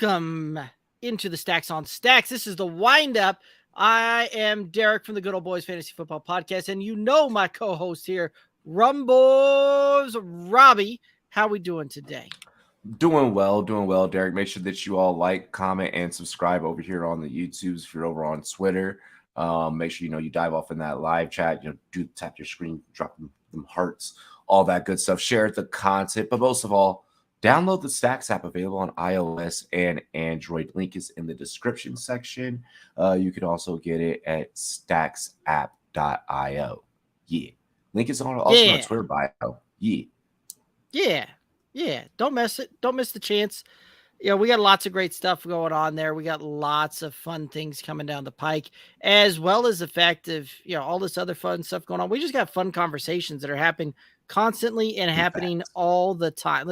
Welcome into the Stacks on Stacks. This is the Windup. I am Derek from the Good Old Boys Fantasy Football Podcast, and you know my co-host here, Rumbles Robbie. How we doing today? Doing well, Derek. Make sure that you all like, comment, and subscribe over here on the YouTubes. If you're over on Twitter, make sure you dive off in that live chat. Do tap your screen, drop them hearts, all that good stuff. Share the content, but most of all, download the Stacks app available on iOS and Android. Link is in the description section. You can also get it at stacksapp.io. Yeah, link is also on Twitter bio. Yeah. Don't miss it. Don't miss the chance. We got lots of great stuff going on there. We got lots of fun things coming down the pike, as well as the fact of, all this other fun stuff going on. We just got fun conversations that are happening constantly and happening all the time.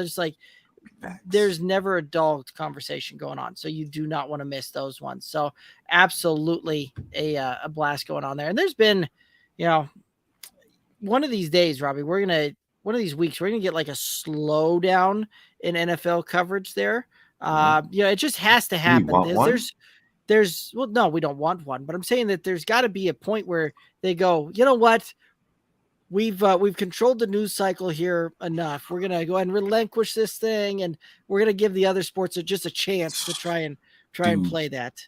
There's never a dull conversation going on. So you do not want to miss those ones. So absolutely a blast going on there. And there's been, one of these days, Robbie, one of these weeks, we're going to get like a slowdown in NFL coverage there. It just has to happen. No, we don't want one, but I'm saying that there's got to be a point where they go, you know what? We've controlled the news cycle here enough. We're going to go ahead and relinquish this thing, and we're going to give the other sports just a chance to try and play that.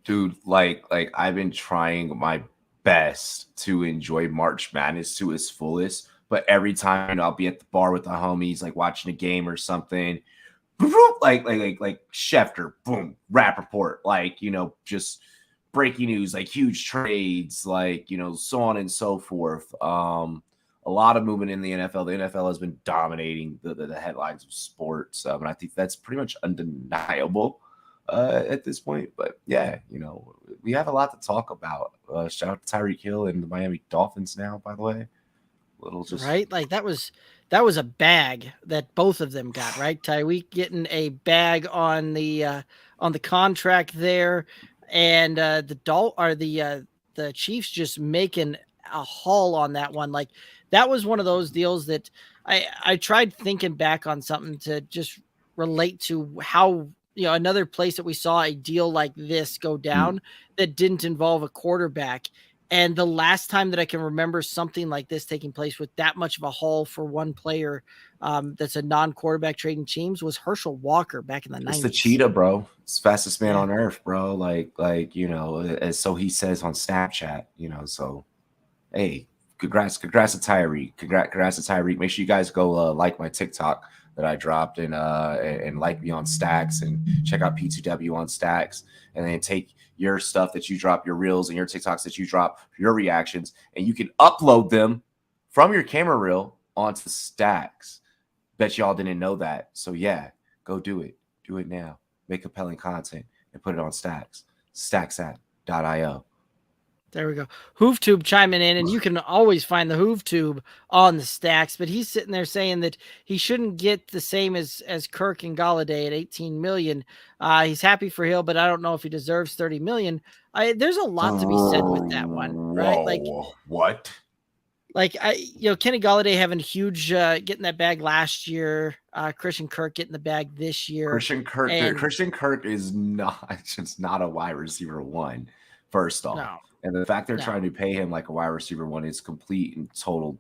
Dude, like I've been trying my best to enjoy March Madness to its fullest, but every time I'll be at the bar with the homies, like watching a game or something, like Schefter, boom, Rappaport, just breaking news, like huge trades, so on and so forth. A lot of movement in the NFL. The NFL has been dominating the headlines of sports, and I think that's pretty much undeniable at this point. But yeah, we have a lot to talk about. Shout out to Tyreek Hill and the Miami Dolphins now, by the way. Right, like that was a bag that both of them got, right? Tyreek getting a bag on the contract there, and the Chiefs just making a haul on that one. Like that was one of those deals that I tried thinking back on something to just relate to how another place that we saw a deal like this go down that didn't involve a quarterback. And the last time that I can remember something like this taking place with that much of a haul for one player that's a non-quarterback trading teams was Herschel Walker back in the 90s. It's the cheetah, bro. It's fastest man on earth, bro. Like as so he says on Snapchat, so hey, congrats to Tyreek. Congrats to Tyreek. Make sure you guys go like my TikTok that I dropped and like me on Stacks and check out P2W on Stacks, and then take your stuff that you drop, your reels and your TikToks that you drop, your reactions, and you can upload them from your camera reel onto Stacks. Bet y'all didn't know that. So yeah, go do it. Do it now. Make compelling content and put it on Stacks. Stacksapp.io. There we go. HoofTube chiming in, and you can always find the HoofTube on the Stacks, but he's sitting there saying that he shouldn't get the same as Kirk and Galladay at $18 million. He's happy for Hill, but I don't know if he deserves $30 million. There's a lot to be said with that one, right? Like what? Like Kenny Galladay having huge getting that bag last year. Christian Kirk getting the bag this year. Christian Kirk is not just not a wide receiver one. First off. No. And the fact they're trying to pay him like a wide receiver one is complete and total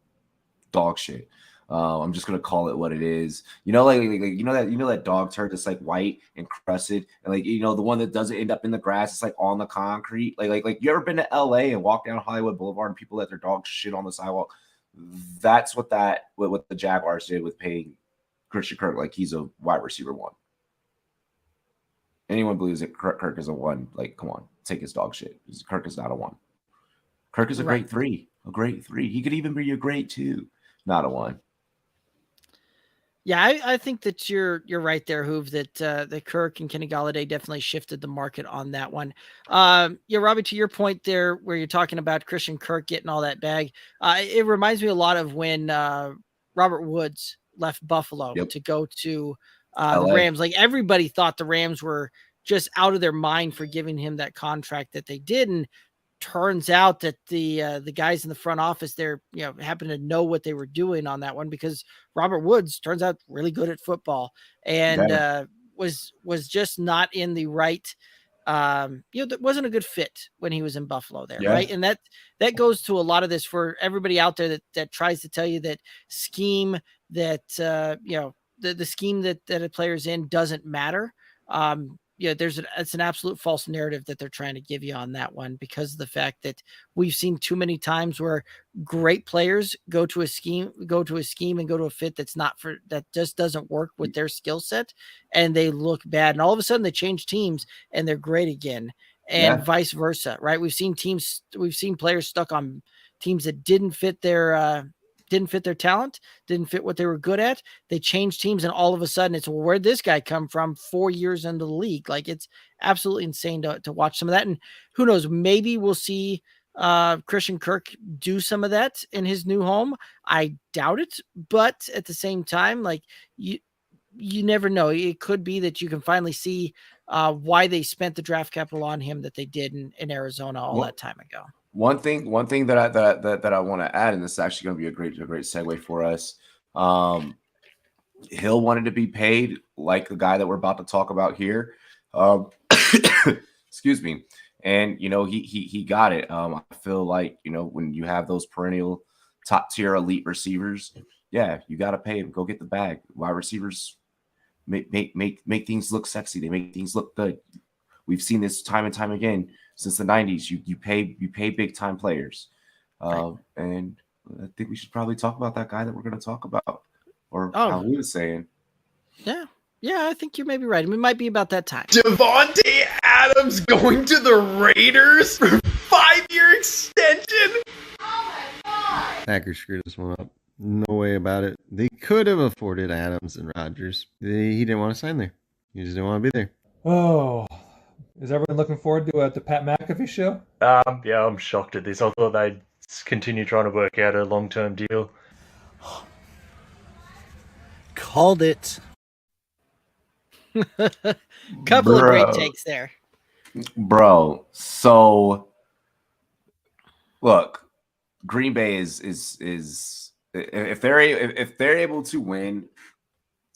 dog shit. I'm just gonna call it what it is. That dog turd that's like white and crusted, and the one that doesn't end up in the grass. It's like on the concrete. Like you ever been to LA and walk down Hollywood Boulevard and people let their dogs shit on the sidewalk? That's what the Jaguars did with paying Christian Kirk like he's a wide receiver one. Anyone believes that Kirk is a one, like, come on, take his dog shit. Kirk is not a one. Kirk is a great three. A great three. He could even be a great two. Not a one. Yeah, I think that you're right there, Hoove, that the Kirk and Kenny Galladay definitely shifted the market on that one. Robbie, to your point there, where you're talking about Christian Kirk getting all that bag, it reminds me a lot of when Robert Woods left Buffalo to go to the Rams. Like everybody thought the Rams were just out of their mind for giving him that contract that they did, and turns out that the guys in the front office there, happen to know what they were doing on that one, because Robert Woods turns out really good at football. And was just not in the right. That wasn't a good fit when he was in Buffalo there, Yeah. right? And that goes to a lot of this for everybody out there that tries to tell you that scheme that the scheme that a player's in doesn't matter. It's an absolute false narrative that they're trying to give you on that one, because of the fact that we've seen too many times where great players go to a scheme and go to a fit that just doesn't work with their skill set, and they look bad. And all of a sudden they change teams and they're great again, and vice versa, right? We've seen players stuck on teams that didn't fit their talent, didn't fit what they were good at. They changed teams, and all of a sudden it's, well, where'd this guy come from 4 years into the league? Like, it's absolutely insane to watch some of that. And who knows, maybe we'll see Christian Kirk do some of that in his new home. I doubt it, but at the same time, like, you never know. It could be that you can finally see why they spent the draft capital on him that they did in Arizona all that time ago. One thing that I want to add, and this is actually going to be a great segue for us. Hill wanted to be paid like the guy that we're about to talk about here. Excuse me. And he got it. I feel like when you have those perennial top tier elite receivers, yeah, you got to pay him. Go get the bag. Wide receivers make things look sexy. They make things look good. We've seen this time and time again since the 90s. You pay big time players. And I think we should probably talk about that guy that we're going to talk about, or how he was saying. Yeah, I think you may be right. I mean, it might be about that time. Davante Adams going to the Raiders for 5-year extension. Oh my God! Packers screwed this one up. No way about it. They could have afforded Adams and Rodgers. He didn't want to sign there. He just didn't want to be there. Oh, is everyone looking forward to the Pat McAfee show? Yeah, I'm shocked at this. I thought they'd continue trying to work out a long-term deal. Called it. Couple of great takes there, bro. So look, Green Bay is if they're able to win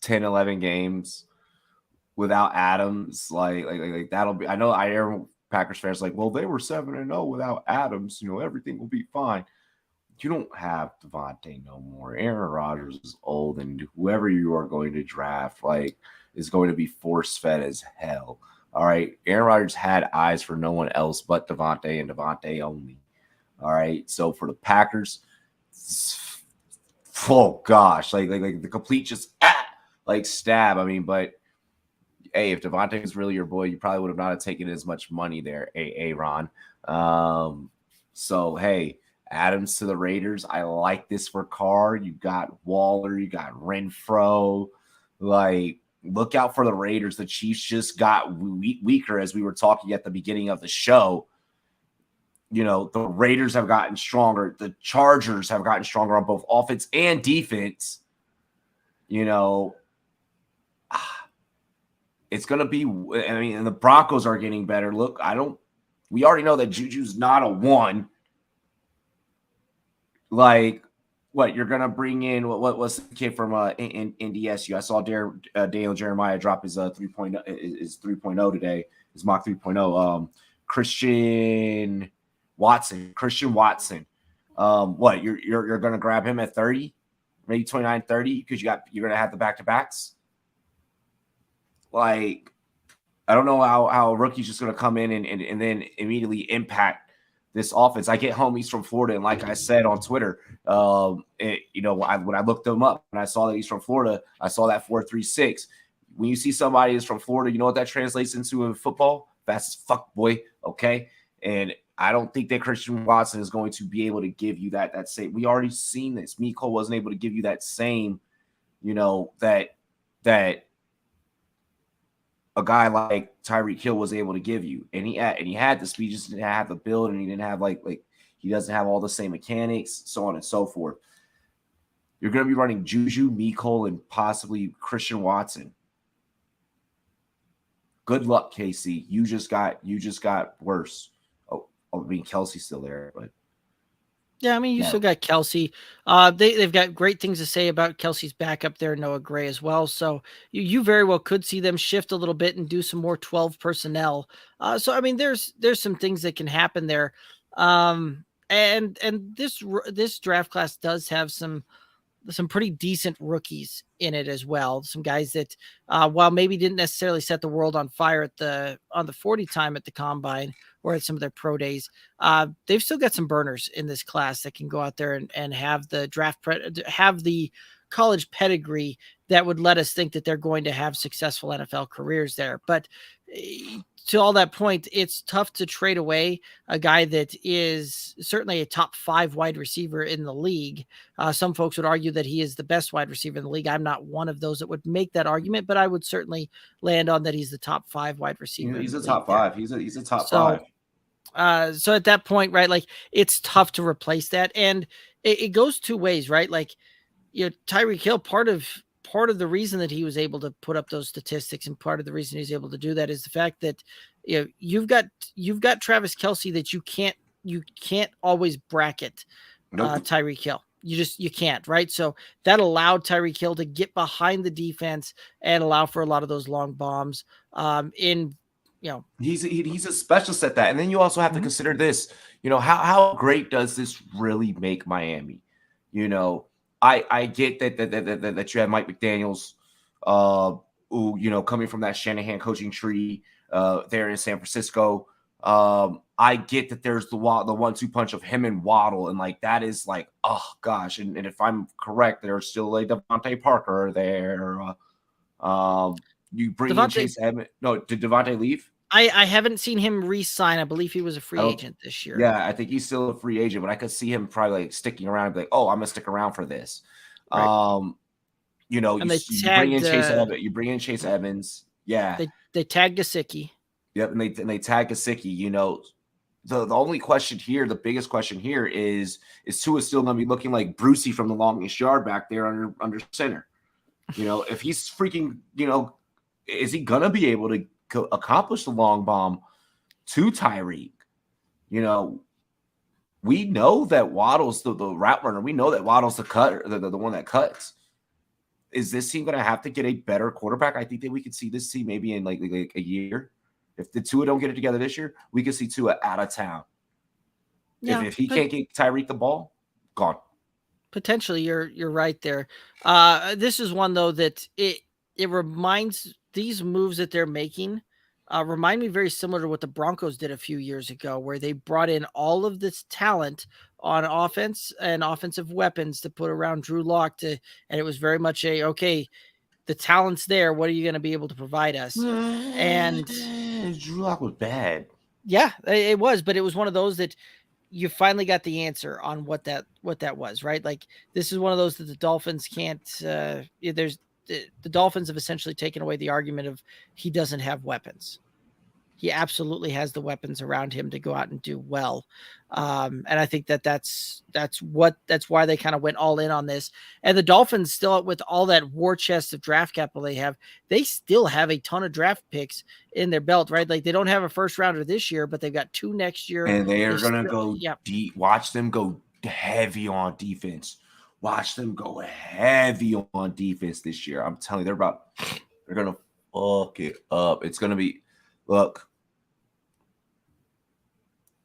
10, 11 games without Adams, like that'll be. I know I hear Packers fans like, well, they were 7-0 without Adams. Everything will be fine. You don't have Davante no more. Aaron Rodgers is old, and whoever you are going to draft, is going to be force-fed as hell. All right. Aaron Rodgers had eyes for no one else but Davante, and Davante only. All right. So for the Packers, oh gosh, like the complete just stab. I mean, but hey, if Davante was really your boy, you probably would have not taken as much money there, Ron. So hey, Adams to the Raiders. I like this for Carr. You got Waller, you got Renfro. Look out for the Raiders. The Chiefs just got weaker, as we were talking at the beginning of the show. The Raiders have gotten stronger. The Chargers have gotten stronger on both offense and defense. It's going to be, and the Broncos are getting better. Look, we already know that Juju's not a 1. What you're gonna bring in? What was the kid from in NDSU? I saw Daniel Jeremiah drop his 3.0 today. His mock 3.0. Christian Watson. What you're gonna grab him at 30, maybe 29, 30 because you're gonna have the back-to-backs. I don't know how a rookie's just gonna come in and then immediately impact this offense. I get homies from Florida, and like I said on Twitter, when I looked them up and I saw that he's from Florida, I saw that 4.36. When you see somebody is from Florida, you know what that translates into in football? Fast as fuck, boy. Okay, and I don't think that Christian Watson is going to be able to give you that same. We already seen this. Miko wasn't able to give you that same, that a guy like Tyreek Hill was able to give you, and he had the speed, just didn't have the build, and he didn't have he doesn't have all the same mechanics, so on and so forth. You're going to be running Juju, Mecole, and possibly Christian Watson. Good luck, KC. You just got worse. Oh, I mean, Kelsey's still there, but Yeah, I mean, you Yeah. still got Kelsey. They've got great things to say about Kelsey's backup there, Noah Gray as well. So you very well could see them shift a little bit and do some more 12 personnel. So I mean, there's some things that can happen there. And this draft class does have some pretty decent rookies in it as well. Some guys that, while maybe didn't necessarily set the world on fire on the 40 time at the combine or at some of their pro days, they've still got some burners in this class that can go out there and have the have the college pedigree that would let us think that they're going to have successful NFL careers there. But to all that point, it's tough to trade away a guy that is certainly a top 5 wide receiver in the league. Some folks would argue that he is the best wide receiver in the league. I'm not one of those that would make that argument, but I would certainly land on that he's the top 5 wide receiver. He's a top 5. He's a top so, 5. So at that point, right, like it's tough to replace that. And it goes two ways, right? Like, Tyreek Hill, part of the reason that he was able to put up those statistics and part of the reason he's able to do that is the fact that you've got Travis Kelce that you can't always bracket Tyreek Hill. You can't, right? So that allowed Tyreek Hill to get behind the defense and allow for a lot of those long bombs. He's a specialist at that. And then you also have to consider this, how great does this really make Miami? I get that you have Mike McDaniels, who, coming from that Shanahan coaching tree there in San Francisco. I get that there's the 1-2 punch of him and Waddle, and like that is like, oh gosh. And if I'm correct, there's still a Devontae Parker there. You bring in Chase Edmonds. No, did Devontae leave? I haven't seen him re-sign. I believe he was a free agent this year. Yeah, I think he's still a free agent, but I could see him probably like sticking around and be like, oh, I'm gonna stick around for this. Right. You bring in Chase Edmonds. You bring in Chase Edmonds. Yeah. They tagged Gesicki. Yep, and they tag Gesicki. The only question here, the biggest question here is Tua still gonna be looking like Brucey from the longest yard back there under center? If he's freaking, is he gonna be able to accomplish the long bomb to Tyreek? We know that Waddle's the route runner. We know that Waddle's the cutter, the one that cuts. Is this team going to have to get a better quarterback? I think that we could see this team maybe in like a year. If the Tua don't get it together this year, we could see Tua out of town. Yeah, if he can't get Tyreek the ball, gone. Potentially, you're right there. This is one though that it reminds, these moves that they're making remind me very similar to what the Broncos did a few years ago, where they brought in all of this talent on offense and offensive weapons to put around Drew Lock and it was very much okay, the talent's there. What are you going to be able to provide us? And Drew Lock was bad. Yeah, it was, but it was one of those that you finally got the answer on what that was, right? Like this is one of those that the Dolphins can't. The Dolphins have essentially taken away the argument of he doesn't have weapons. He absolutely has the weapons around him to go out and do well. And I think that's why they kind of went all in on this. And the Dolphins still, with all that war chest of draft capital they still have a ton of draft picks in their belt, right? Like they don't have a first rounder this year, but they've got 2 next year. And they are going to go deep. Watch them go heavy on defense. Watch them go heavy on defense this year. I'm telling you, they're going to fuck it up. It's going to be, look,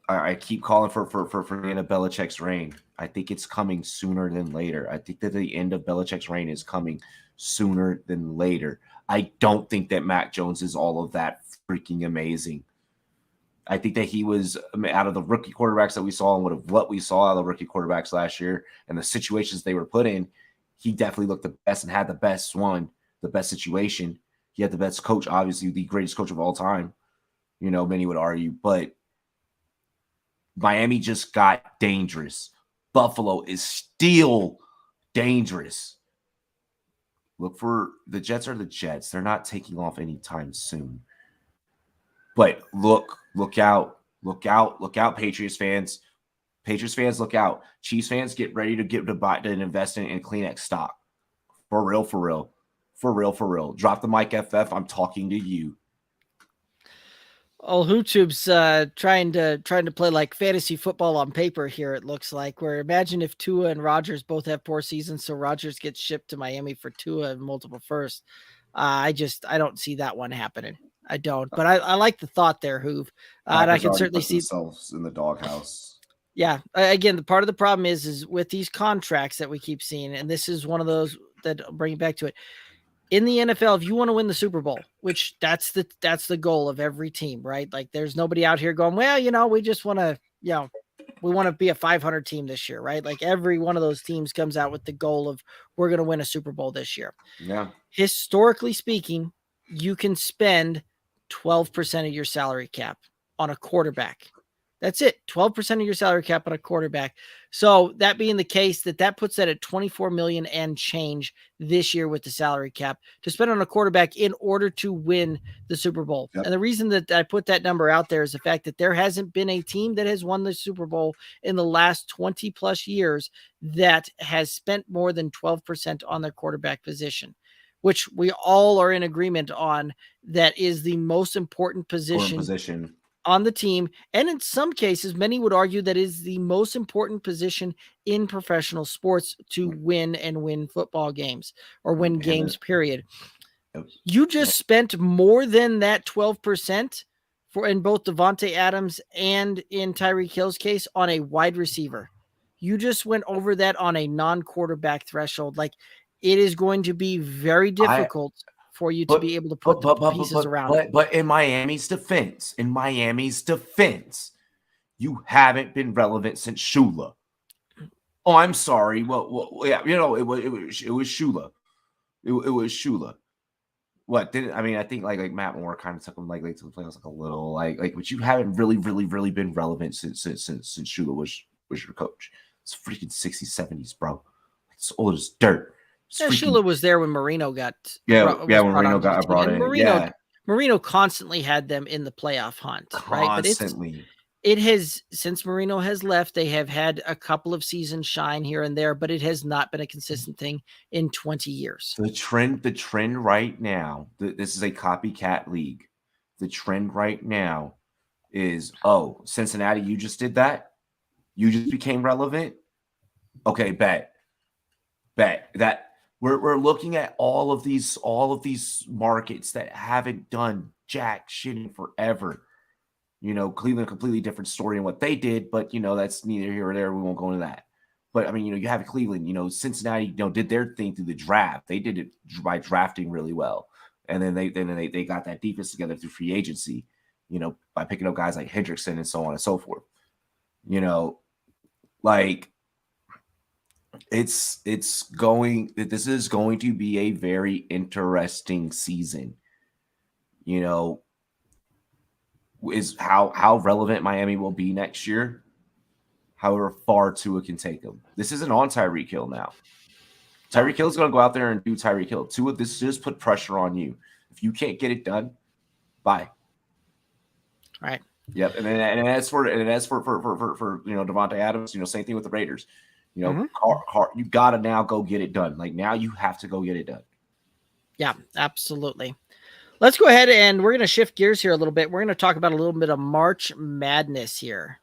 I keep calling for the end of Belichick's reign. I think it's coming sooner than later. I think that the end of Belichick's reign is coming sooner than later. I don't think that Mac Jones is all of that freaking amazing. I think that he was, out of the rookie quarterbacks that we saw and what we saw out of the rookie quarterbacks last year and the situations they were put in, he definitely looked the best and had the best situation. He had the best coach, obviously the greatest coach of all time. Many would argue, but Miami just got dangerous. Buffalo is still dangerous. Look for the Jets are the Jets. They're not taking off anytime soon. But look out, Patriots fans. Patriots fans, look out. Chiefs fans, get ready to buy and invest in Kleenex stock. For real. Drop the mic, FF. I'm talking to you. Old Hootube's trying to play like fantasy football on paper here. It looks like, where imagine if Tua and Rodgers both have poor seasons, so Rodgers gets shipped to Miami for Tua and multiple firsts. I don't see that one happening. I don't, but I like the thought there, Hoove. And I Packers can already certainly put see. themselves in the doghouse. Yeah, again, the part of the problem is with these contracts that we keep seeing, and this is one of those that I'll bring it back to it. In the NFL, if you want to win the Super Bowl, which that's the goal of every team, right? Like there's nobody out here going, well, we just want to, we want to be a 500 team this year, right? Like every one of those teams comes out with the goal of we're going to win a Super Bowl this year. Yeah. Historically speaking, you can spend 12% of your salary cap on a quarterback. That's it. 12% of your salary cap on a quarterback. So that being the case, that puts that at 24 million and change this year with the salary cap to spend on a quarterback in order to win the Super Bowl. Yep. And the reason that I put that number out there is the fact that there hasn't been a team that has won the Super Bowl in the last 20 plus years that has spent more than 12% on their quarterback position, which we all are in agreement on. That is the most important position on the team. And in some cases, many would argue that is the most important position in professional sports to win and win football games or win games, period. You just spent more than that 12% for in both Devontae Adams and in Tyreek Hill's case on a wide receiver. You just went over that on a non-quarterback threshold. Like it is going to be very difficult for you to be able to put the pieces around it. But in Miami's defense, you haven't been relevant since Shula. Oh, I'm sorry. Well, yeah, it was Shula. It was Shula. What did I mean? I think like Matt Moore kind of took him like late to the playoffs, like a little but you haven't really been relevant since Shula was your coach. It's freaking 60s, 70s, bro. It's old as dirt. Yeah, Shula was there when Marino got when Marino got brought in. Marino constantly had them in the playoff hunt, constantly. Right? But it has, since Marino has left, they have had a couple of seasons shine here and there, but it has not been a consistent thing in 20 years. The trend right now, this is a copycat league. The trend right now is, Cincinnati, you just did that? You just became relevant? Okay, bet that we're looking at all of these markets that haven't done jack shit in forever. Cleveland, completely different story in what they did, but that's neither here or there. We won't go into that. But I mean, you have Cleveland, Cincinnati, did their thing through the draft. They did it by drafting really well. And then they got that defense together through free agency, by picking up guys like Hendrickson and so on and so forth. This is going to be a very interesting season. Is how relevant Miami will be next year. However far Tua can take them. This isn't on Tyreek Hill now. Tyreek Hill is going to go out there and do Tyreek Hill. Tua, this just put pressure on you. If you can't get it done, bye. All right. Yep. And as for Devontae Adams, same thing with the Raiders. You gotta now go get it done. Like now you have to go get it done. Yeah, absolutely. Let's go ahead and we're going to shift gears here a little bit. We're going to talk about a little bit of March Madness here.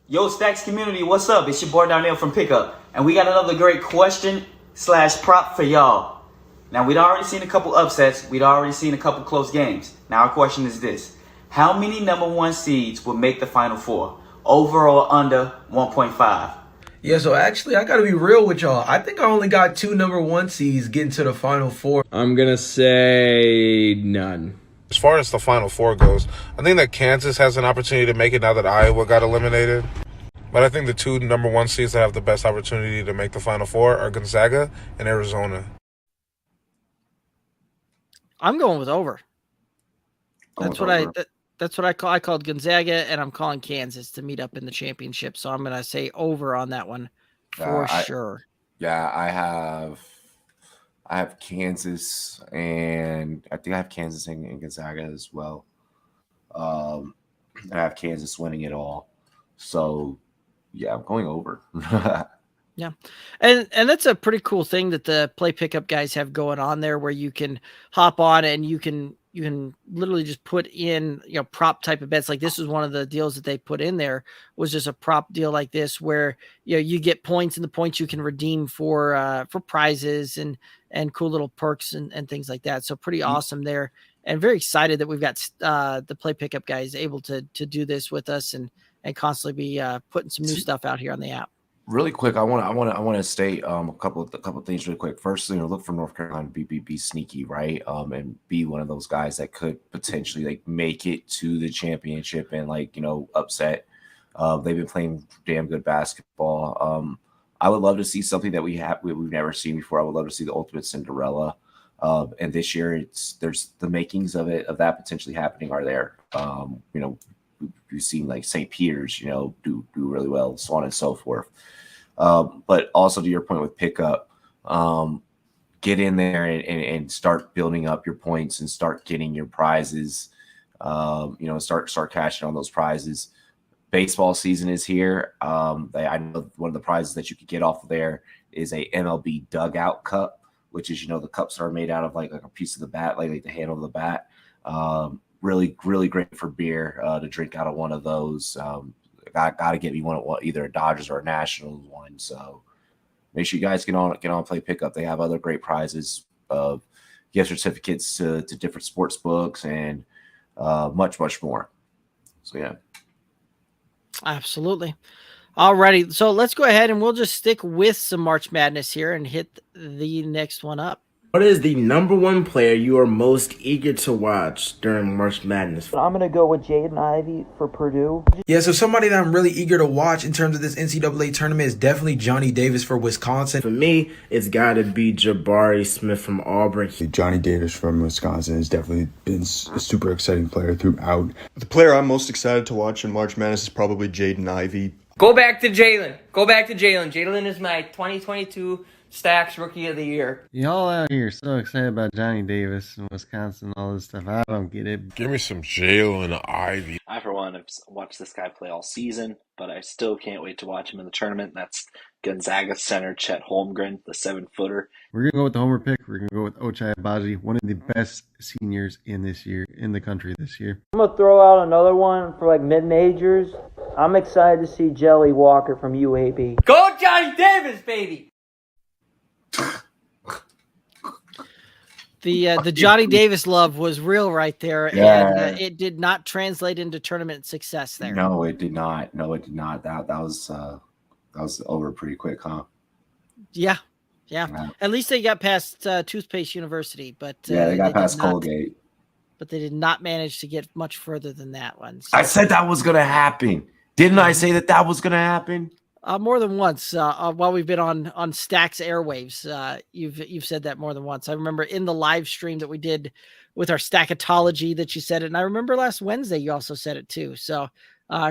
Yo, Stacks community, what's up? It's your boy Darnell from Pickup. And we got another great question/prop for y'all. Now, we'd already seen a couple upsets. We'd already seen a couple close games. Now, our question is this. How many number one seeds will make the Final Four? Over or under 1.5? Yeah, so actually, I got to be real with y'all. I think I only got 2 number one seeds getting to the Final Four. I'm going to say none. As far as the Final Four goes, I think that Kansas has an opportunity to make it now that Iowa got eliminated. But I think the 2 number one seeds that have the best opportunity to make the Final Four are Gonzaga and Arizona. I'm going with over. That's what I call. I called Gonzaga, and I'm calling Kansas to meet up in the championship. So I'm going to say over on that one for sure. Yeah, I have Kansas, and I think I have Kansas and Gonzaga as well. I have Kansas winning it all. So, yeah, I'm going over. Yeah. And that's a pretty cool thing that the play pickup guys have going on there, where you can hop on and you can can literally just put in, prop type of bets. Like this was one of the deals that they put in there, was just a prop deal like this where, you get points, and the points you can redeem for prizes and cool little perks and things like that. So pretty awesome there, and very excited that we've got the Play Pickup guys able to do this with us and constantly be putting some new stuff out here on the app. Really quick, I want to state a couple of things really quick. First, look for North Carolina to be sneaky, right? And be one of those guys that could potentially like make it to the championship and upset. They've been playing damn good basketball. I would love to see something that we've never seen before. I would love to see the ultimate Cinderella. And this year, there's the makings of that potentially happening are there. We've seen like St. Peter's, do really well, so on and so forth. But also to your point with pickup, get in there and start building up your points and start getting your prizes. Start cashing on those prizes. Baseball season is here. I know one of the prizes that you could get off of there is a MLB dugout cup, which is the cups that are made out of like a piece of the bat, like the handle of the bat. Really, really great for beer to drink out of one of those. Got to get me one, either a Dodgers or a Nationals one. So make sure you guys get on Play Pickup. They have other great prizes, gift certificates to different sports books and much, much more. So yeah, absolutely. Alrighty, so let's go ahead and we'll just stick with some March Madness here and hit the next one up. What is the number one player you are most eager to watch during March Madness? I'm going to go with Jaden Ivey for Purdue. Yeah, so somebody that I'm really eager to watch in terms of this NCAA tournament is definitely Johnny Davis for Wisconsin. For me, it's got to be Jabari Smith from Auburn. Johnny Davis from Wisconsin has definitely been a super exciting player throughout. The player I'm most excited to watch in March Madness is probably Jaden Ivey. Go back to Jalen. Jalen is my 2022 Stacks Rookie of the Year. Y'all out here so excited about Johnny Davis and Wisconsin and all this stuff. I don't get it. Give me some Jalen Ivey. I, for one, have watched this guy play all season, but I still can't wait to watch him in the tournament. That's Gonzaga center Chet Holmgren, the 7-footer. We're going to go with the homer pick. We're going to go with Ochai Agbaji, one of the best seniors in the country this year. I'm going to throw out another one for like mid-majors. I'm excited to see Jelly Walker from UAB. Go Johnny Davis, baby! The Johnny Davis love was real right there, and it did not translate into tournament success there. No, it did not. That was over pretty quick, huh? Yeah. At least they got past Toothpaste University, but they got past Colgate. But they did not manage to get much further than that one. So, I said that was going to happen. Didn't I say that was going to happen? More than once while we've been on Stacks airwaves. You've said that more than once. I remember in the live stream that we did with our Stackatology that you said it, and I remember last Wednesday you also said it too. So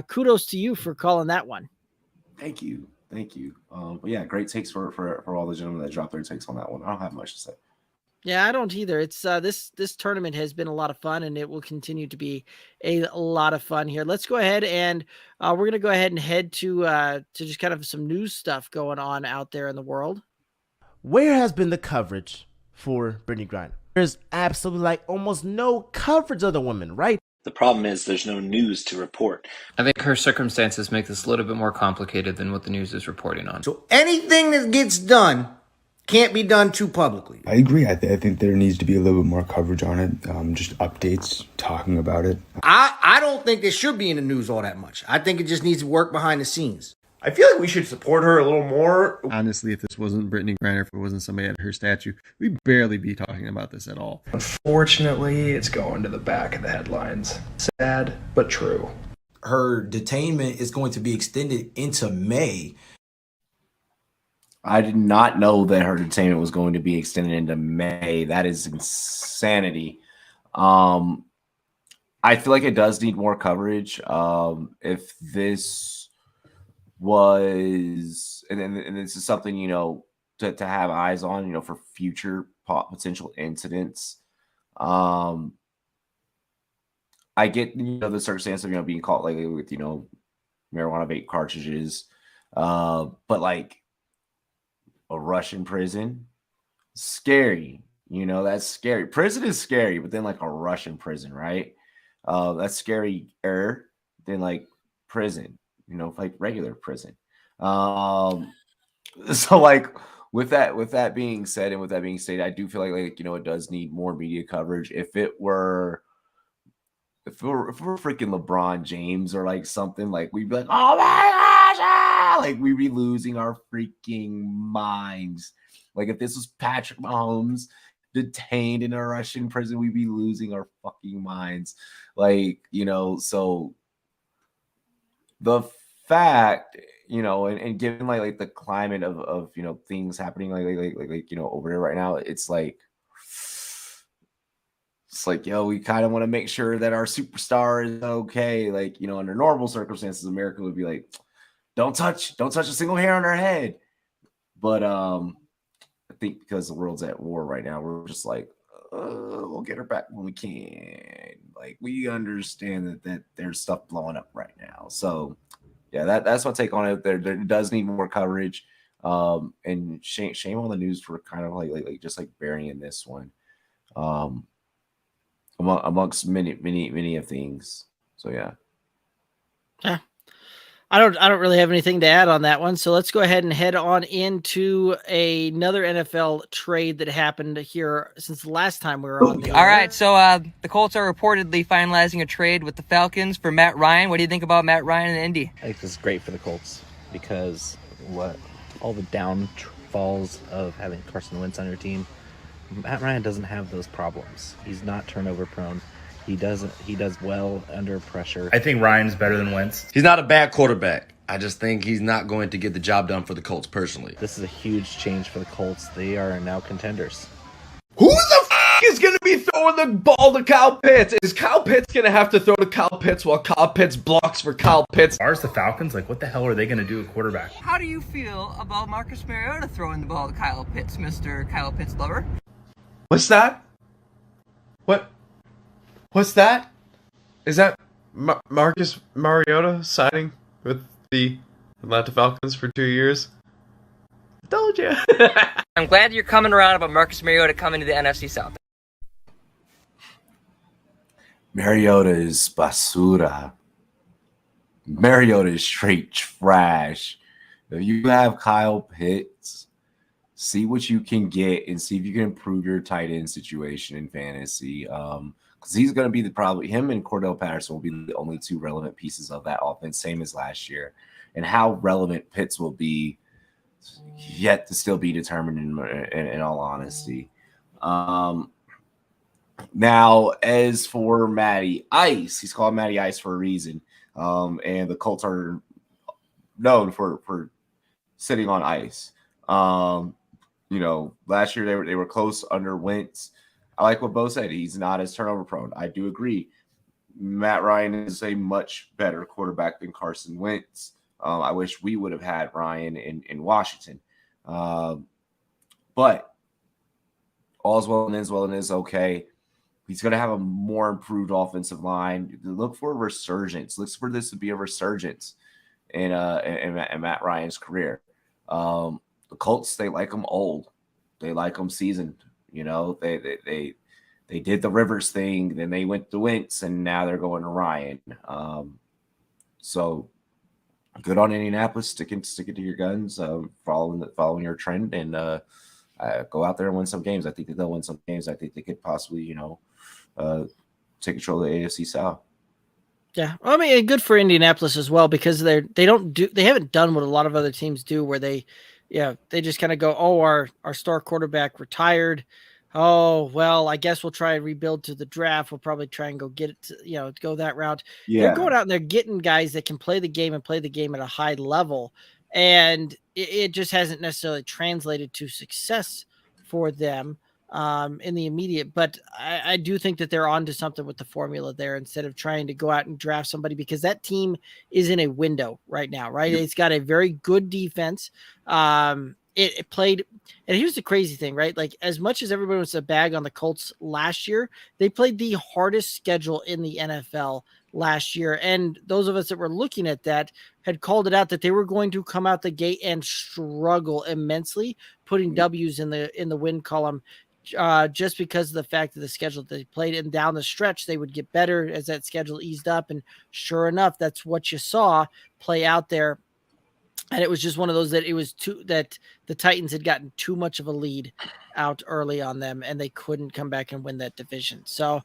kudos to you for calling that one. Thank you. But yeah, great takes for all the gentlemen that dropped their takes on that one. I don't have much to say. Yeah, I don't either. It's this tournament has been a lot of fun, and it will continue to be a lot of fun here. Let's go ahead and we're going to go ahead and head to just kind of some news stuff going on out there in the world. Where has been the coverage for Brittany Griner? There's absolutely almost no coverage of the woman, right? The problem is there's no news to report. I think her circumstances make this a little bit more complicated than what the news is reporting on. So anything that gets done can't be done too publicly. I agree. I think there needs to be a little bit more coverage on it, just updates, talking about it. I don't think it should be in the news all that much. I think it just needs to work behind the scenes. I feel like we should support her a little more. Honestly, if this wasn't Brittany Griner, if it wasn't somebody at her statue, we'd barely be talking about this at all. Unfortunately, it's going to the back of the headlines. Sad, but true. Her detainment is going to be extended into May. I did not know that her detainment was going to be extended into May. That is insanity. I feel like it does need more coverage. If this was, and this is something, to have eyes on, for future potential incidents. I get, the circumstance of, being caught lately with, marijuana vape cartridges. But like, a Russian prison, scary, That's scary. Prison is scary, but then like a Russian prison, right? That's scarier than like prison, like regular prison. So like with that being said, and with that being stated, I do feel like it does need more media coverage. If we're freaking LeBron James or like something, like we'd be like, oh my gosh, like we'd be losing our freaking minds. Like if this was Patrick Mahomes detained in a Russian prison, we'd be losing our fucking minds. So the fact, and given like the climate of things happening like over there right now, it's like we kind of want to make sure that our superstar is okay. Like, under normal circumstances, America would be like, don't touch a single hair on our head. But I think because the world's at war right now, we're just like, we'll get her back when we can. Like, we understand that there's stuff blowing up right now. So yeah, that's my take on it. There does need more coverage. And shame on the news for kind of like just like burying this one. Amongst many of things. So yeah. I don't really have anything to add on that one. So let's go ahead and head on into another NFL trade that happened here since the last time we were on the All right, so the Colts are reportedly finalizing a trade with the Falcons for Matt Ryan. What do you think about Matt Ryan and Indy? I think this is great for the Colts because all the downfalls of having Carson Wentz on your team, Matt Ryan doesn't have those problems. He's not turnover prone. He does well under pressure. I think Ryan's better than Wentz. He's not a bad quarterback. I just think he's not going to get the job done for the Colts personally. This is a huge change for the Colts. They are now contenders. Who the is going to be throwing the ball to Kyle Pitts? Is Kyle Pitts going to have to throw to Kyle Pitts while Kyle Pitts blocks for Kyle Pitts? As far as the Falcons, like what the hell are they going to do at quarterback? How do you feel about Marcus Mariota throwing the ball to Kyle Pitts, Mr. Kyle Pitts lover? What's that? What's that? Is that Marcus Mariota signing with the Atlanta Falcons for 2 years? Told you. I'm glad you're coming around about Marcus Mariota coming to the NFC South. Mariota is basura. Mariota is straight trash. If you have Kyle Pitts, see what you can get and see if you can improve your tight end situation in fantasy. Because he's going to be him and Cordell Patterson will be the only two relevant pieces of that offense, same as last year. And how relevant Pitts will be yet to still be determined in all honesty. Now, as for Matty Ice, he's called Matty Ice for a reason. And the Colts are known for sitting on ice. Last year they were close under Wentz. I like what Bo said. He's not as turnover prone. I do agree. Matt Ryan is a much better quarterback than Carson Wentz. I wish we would have had Ryan in Washington. But all's well and is okay. He's going to have a more improved offensive line. Look for a resurgence. Look for this to be a resurgence in Matt Ryan's career. The Colts, they like him old. They like him seasoned. They did the Rivers thing, then they went to Wentz, and now they're going to Ryan. So good on Indianapolis, sticking to your guns, following your trend, and go out there and win some games. I think that they'll win some games. I think they could possibly, take control of the AFC South. Yeah, I mean, good for Indianapolis as well because they haven't done what a lot of other teams do, where they just kind of go, oh, our star quarterback retired. Oh, well, I guess we'll try and rebuild to the draft. We'll probably try and go get it, go that route. Yeah. They're going out and they're getting guys that can play the game and play the game at a high level. And it just hasn't necessarily translated to success for them in the immediate. But I do think that they're onto something with the formula there instead of trying to go out and draft somebody, because that team is in a window right now, right? Yep. It's got a very good defense. It played, and here's the crazy thing, right? Like, as much as everybody was a bag on the Colts last year, they played the hardest schedule in the NFL last year. And those of us that were looking at that had called it out that they were going to come out the gate and struggle immensely, putting W's in the win column. just because of the fact of the schedule that they played, and down the stretch they would get better as that schedule eased up. And sure enough, that's what you saw play out there. And it was just one of those that that the Titans had gotten too much of a lead out early on them, and they couldn't come back and win that division. So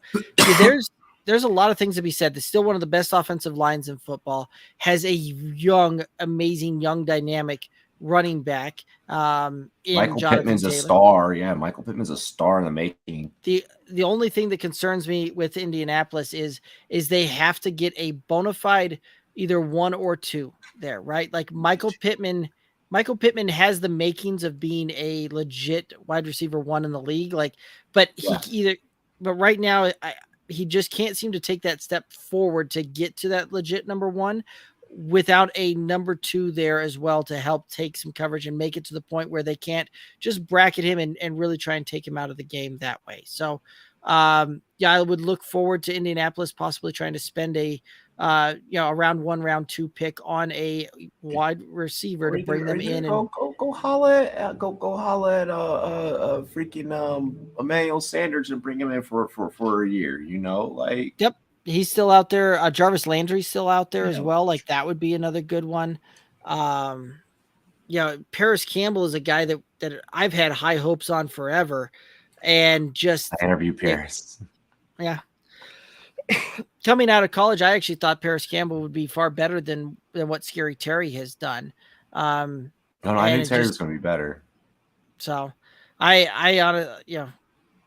there's a lot of things to be said. It's still one of the best offensive lines in football, has a young, amazing, young, dynamic running back. In Michael Jonathan Pittman's Taylor. a star. Yeah, Michael Pittman's a star in the making. The only thing that concerns me with Indianapolis is they have to get a bona fide either one or two there, right? Like Michael Pittman has the makings of being a legit wide receiver one in the league. Like, but but right now he just can't seem to take that step forward to get to that legit number one without a number two there as well to help take some coverage and make it to the point where they can't just bracket him and really try and take him out of the game that way. So, I would look forward to Indianapolis possibly trying to spend a round one, round two pick on a wide receiver to bring them in. Go holla at freaking Emmanuel Sanders and bring him in for a year. Yep, he's still out there. Jarvis Landry's still out there as well. Like that would be another good one. Paris Campbell is a guy that I've had high hopes on forever, and just I interview Paris. Coming out of college, I actually thought Paris Campbell would be far better than what Scary Terry has done. I think Terry's going to be better. So,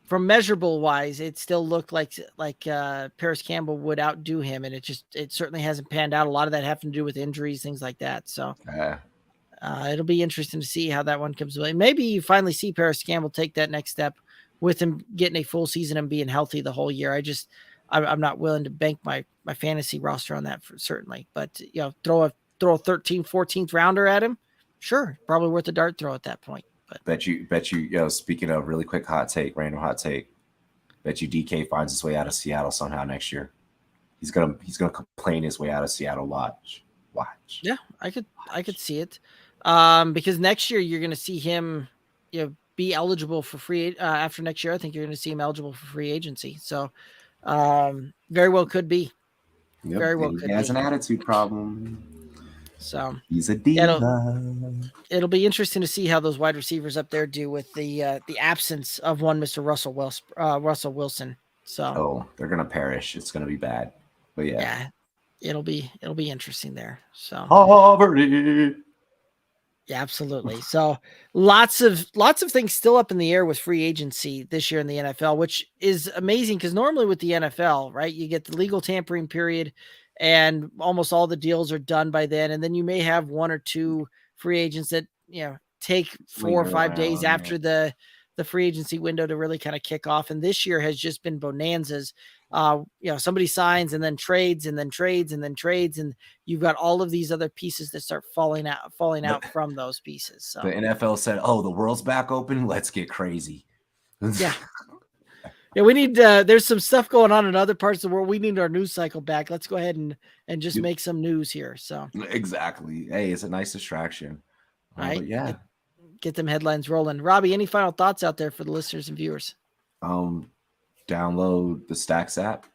from measurable wise, it still looked like Paris Campbell would outdo him, and it certainly hasn't panned out. A lot of that having to do with injuries, things like that. So, it'll be interesting to see how that one comes away. Maybe you finally see Paris Campbell take that next step with him getting a full season and being healthy the whole year. I'm not willing to bank my fantasy roster on that certainly, but throw a 13th, 14th rounder at him. Sure. Probably worth a dart throw at that point. But bet you, speaking of really quick random hot take, bet you DK finds his way out of Seattle somehow next year. He's going to complain his way out of Seattle. Watch. Yeah, I could see it. Because next year you're going to see him, be eligible for free after next year. I think you're going to see him eligible for free agency. So, very well could be. Yep, very well he has an attitude problem. So he's a diva. It'll be interesting to see how those wide receivers up there do with the absence of one Mr. Russell Wilson. So they're gonna perish. It's gonna be bad. But yeah, it'll be interesting there. So yeah, absolutely. So lots of things still up in the air with free agency this year in the NFL, which is amazing because normally with the NFL, right, you get the legal tampering period and almost all the deals are done by then. And then you may have one or two free agents that, take 4 or 5 days after the free agency window to really kind of kick off. And this year has just been bonanzas. Somebody signs and then trades and then trades and then trades. And you've got all of these other pieces that start falling out from those pieces. So the NFL said, the world's back open. Let's get crazy. Yeah. Yeah, we need there's some stuff going on in other parts of the world. We need our news cycle back. Let's go ahead and just make some news here. So exactly. Hey, it's a nice distraction. Right. But yeah. Get them headlines rolling. Robbie, any final thoughts out there for the listeners and viewers? Download the Stacks app.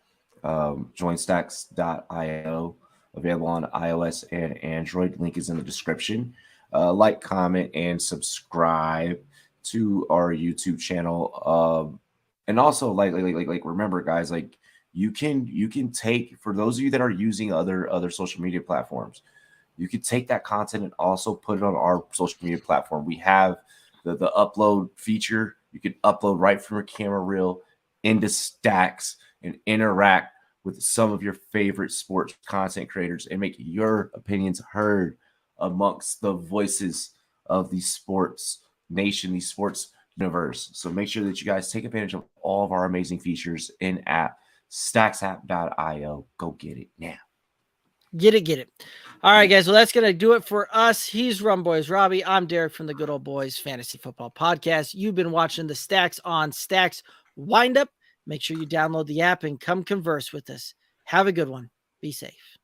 Join Stacks.io. Available on iOS and Android. Link is in the description. Like, comment, and subscribe to our YouTube channel. And also, like, remember, guys, like you can take, for those of you that are using other social media platforms, you can take that content and also put it on our social media platform. We have the upload feature. You can upload right from your camera reel into Stacks and interact with some of your favorite sports content creators and make your opinions heard amongst the voices of the sports nation, the sports universe. So make sure that you guys take advantage of all of our amazing features in app. Stacksapp.io. Go get it now. Get it. All right, guys. Well, that's going to do it for us. He's Rum Boys Robbie. I'm Derek from the Good Old Boys Fantasy Football Podcast. You've been watching the Stacks on Stacks Windup. Make sure you download the app and come converse with us. Have a good one. Be safe.